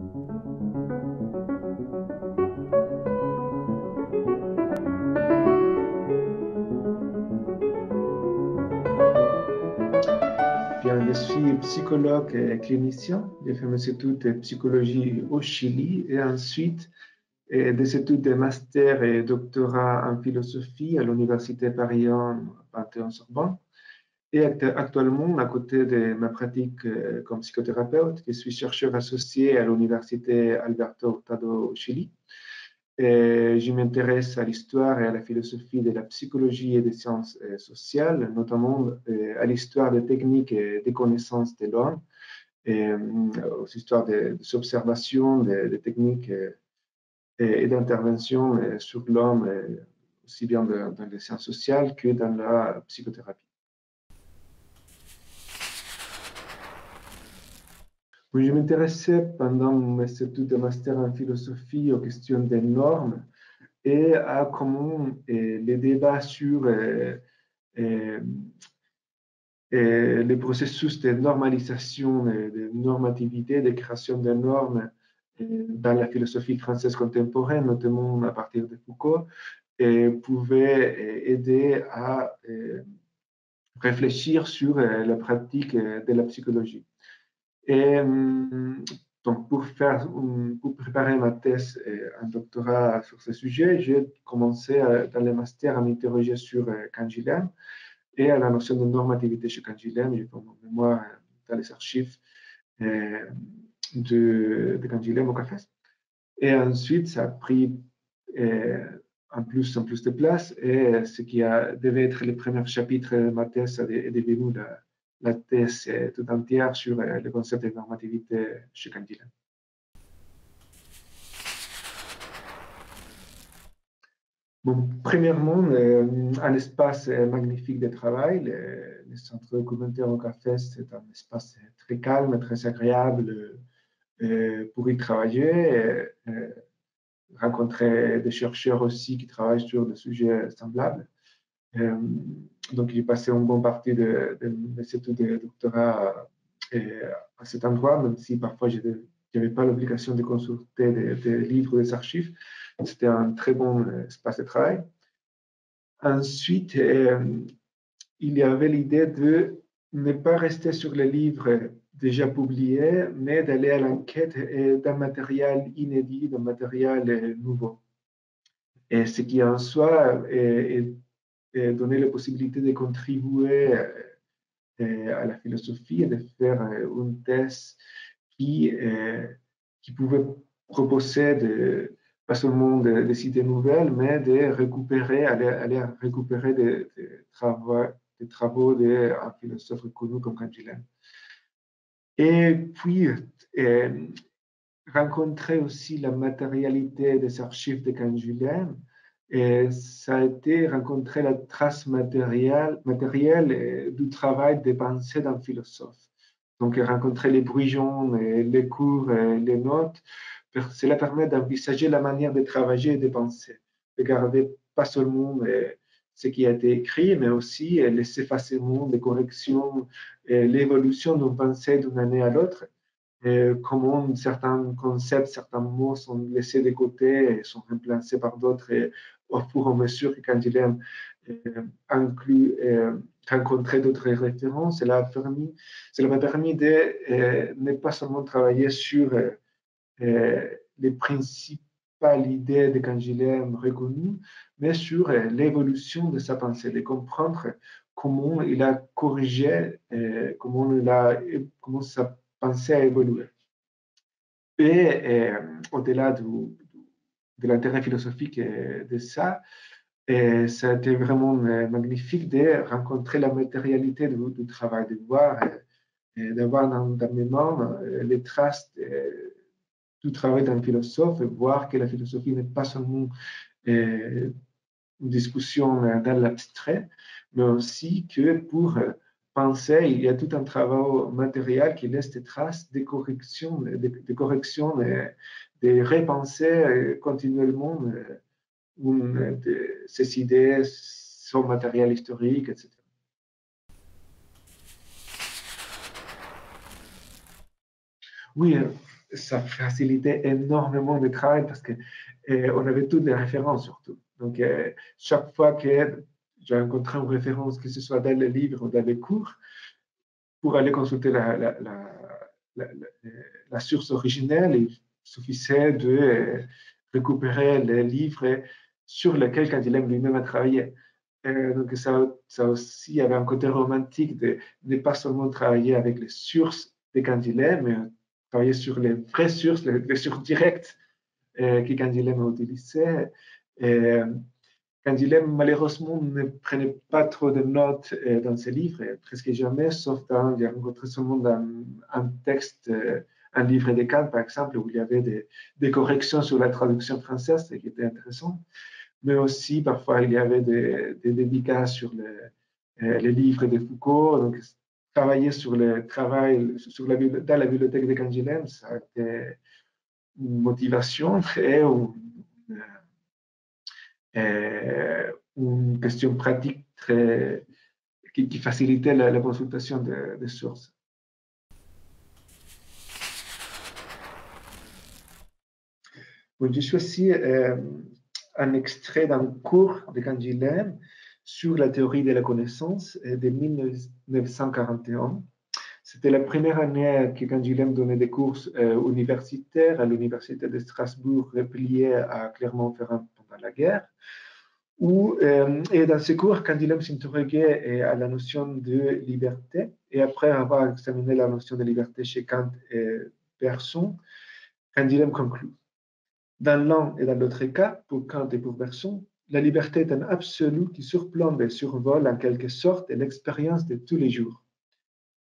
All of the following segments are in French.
Bien, je suis psychologue et clinicien. J'ai fait mes études de psychologie au Chili et ensuite des études de master et doctorat en philosophie à l'Université Paris-1 Panthéon-Sorbonne. Et actuellement, à côté de ma pratique comme psychothérapeute, je suis chercheur associé à l'Université Alberto Hurtado au Chili. Et je m'intéresse à l'histoire et à la philosophie de la psychologie et des sciences sociales, notamment à l'histoire des techniques et des connaissances de l'homme, et aux histoires des observations, des techniques et d'intervention sur l'homme, aussi bien dans les sciences sociales que dans la psychothérapie. Oui, je m'intéressais pendant mes études de master en philosophie aux questions des normes et à comment les débats sur les processus de normalisation, de normativité, de création de normes dans la philosophie française contemporaine, notamment à partir de Foucault, pouvaient aider à réfléchir sur la pratique de la psychologie. Et donc, pour préparer ma thèse et un doctorat sur ce sujet, j'ai commencé dans le master à m'interroger sur Canguilhem et à la notion de normativité chez Canguilhem. J'ai fait mon mémoire dans les archives de Canguilhem au CAFES. Et ensuite, ça a pris en plus de place et ce qui devait être le premier chapitre de ma thèse est devenu la thèse tout entière sur le concept de normativité chez Canguilhem. Bon, premièrement, un espace magnifique de travail. Le centre documentaire au CAFES, c'est un espace très calme, très agréable pour y travailler, rencontrer des chercheurs aussi qui travaillent sur des sujets semblables. Donc, j'ai passé une bonne partie de mes études de doctorat à cet endroit, même si parfois je n'avais pas l'obligation de consulter des livres ou des archives. C'était un très bon espace de travail. Ensuite, il y avait l'idée de ne pas rester sur les livres déjà publiés, mais d'aller à l'enquête d'un matériel inédit, d'un matériel nouveau. Et ce qui en soi donner la possibilité de contribuer à la philosophie et de faire une thèse qui pouvait proposer pas seulement des idées nouvelles, mais de récupérer, aller récupérer des travaux d'un philosophe reconnu comme Canguilhem. Et puis, rencontrer aussi la matérialité des archives de Canguilhem, et ça a été rencontrer la trace matérielle du travail des pensées d'un philosophe. Donc, rencontrer les bruits-jaunes, les cours, les notes, cela permet d'envisager la manière de travailler et de penser, de garder pas seulement ce qui a été écrit, mais aussi les effacements, les corrections, l'évolution d'une pensée d'une année à l'autre. Comment certains concepts, certains mots sont laissés de côté et sont remplacés par d'autres au fur et à mesure que Canguilhem inclut rencontrer d'autres références. Cela m'a permis de ne pas seulement travailler sur les principales idées de Canguilhem reconnues, mais sur l'évolution de sa pensée, de comprendre comment il a corrigé, comment sa pensée a évolué. Et au-delà de l'intérêt philosophique de ça, ça a été vraiment magnifique de rencontrer la matérialité du travail, de voir, d'avoir dans mes mains les traces du travail d'un philosophe, et voir que la philosophie n'est pas seulement une discussion dans l'abstrait, mais aussi que pour penser, il y a tout un travail matériel qui laisse des traces de correction, de repenser continuellement ces idées, son matériel historique, etc. Oui, ça facilitait énormément le travail parce que on avait toutes les références surtout. Donc, chaque fois que j'ai rencontré une référence, que ce soit dans les livres ou dans les cours, pour aller consulter la source originelle, il suffisait de récupérer les livres sur lesquels Cantilem lui-même a travaillé. Donc ça aussi avait un côté romantique de ne pas seulement travailler avec les sources de Cantilem, mais travailler sur les vraies sources, les sources directes que Cantilem a utilisées. Cantilem, malheureusement, ne prenait pas trop de notes dans ses livres, presque jamais, sauf il y a rencontré seulement dans un texte, un livre de Kant, par exemple, où il y avait des corrections sur la traduction française, ce qui était intéressant. Mais aussi, parfois, il y avait des dédicaces sur les livres de Foucault. Donc, travailler sur le travail dans la bibliothèque de Cantilem, ça a été une motivation et une question pratique qui facilitait la consultation des sources. Bon, j'ai choisi un extrait d'un cours de Cantilem sur la théorie de la connaissance de 1941. C'était la première année que Cantilem donnait des cours universitaires à l'université de Strasbourg, repliée à Clermont-Ferrand pendant la guerre. Et dans ce cours, Cantilem s'interrogeait à la notion de liberté. Et après avoir examiné la notion de liberté chez Kant et Bergson, Cantilem conclut. Dans l'un et dans l'autre cas, pour Kant et pour Bergson, la liberté est un absolu qui surplombe et survole en quelque sorte l'expérience de tous les jours.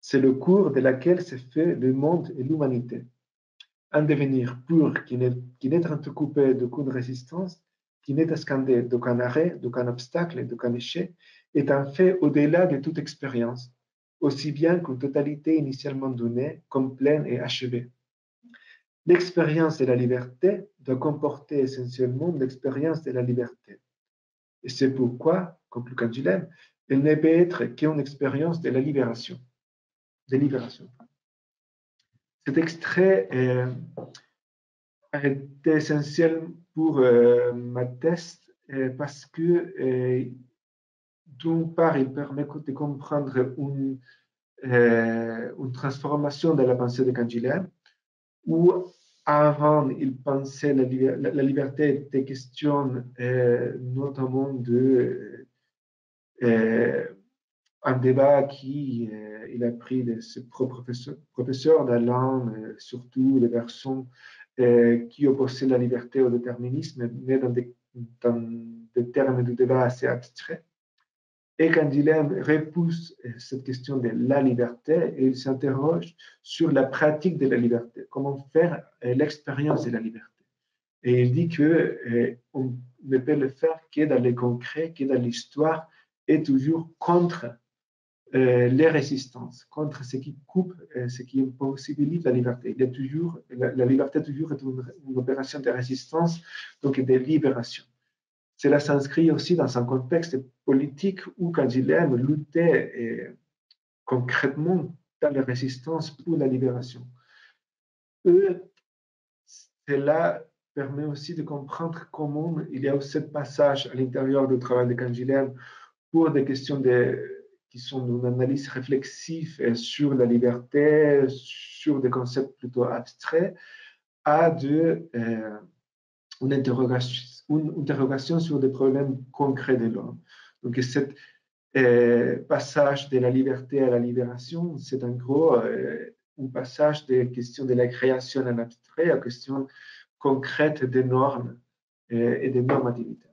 C'est le cours de laquelle se fait le monde et l'humanité. Un devenir pur qui n'est entrecoupé d'aucune résistance, qui n'est escandé d'aucun arrêt, d'aucun obstacle, d'aucun échec, est un fait au-delà de toute expérience, aussi bien qu'une totalité initialement donnée, comme pleine et achevée. L'expérience de la liberté doit comporter essentiellement l'expérience de la liberté. Et c'est pourquoi, conclut Cantilem, elle ne peut être qu'une expérience de la libération. Cet extrait a été essentiel pour ma thèse parce que, d'une part, il permet de comprendre une transformation de la pensée de Cantilem, où avant, il pensait la liberté était question notamment de un débat il a pris de ses propres professeurs d'Alain, surtout les versions qui opposaient la liberté au déterminisme, mais dans des termes de débat assez abstraits. Et Cantilem repousse cette question de la liberté et il s'interroge sur la pratique de la liberté, comment faire l'expérience de la liberté. Et il dit qu'on ne peut le faire que dans le concret, que dans l'histoire, et toujours contre les résistances, contre ce qui coupe, ce qui impossibilite la liberté. Il y a toujours, la liberté toujours est une opération de résistance, donc de libération. Cela s'inscrit aussi dans un contexte politique où Cantilem luttait concrètement dans la résistance pour la libération. Cela permet aussi de comprendre comment il y a ce passage à l'intérieur du travail de Cantilem pour des questions qui sont d'une analyse réflexive sur la liberté, sur des concepts plutôt abstraits, à une interrogation sur des problèmes concrets de l'homme. Donc, ce passage de la liberté à la libération, c'est en gros un passage des questions de la création en abstrait à questions concrètes des normes et des normativité.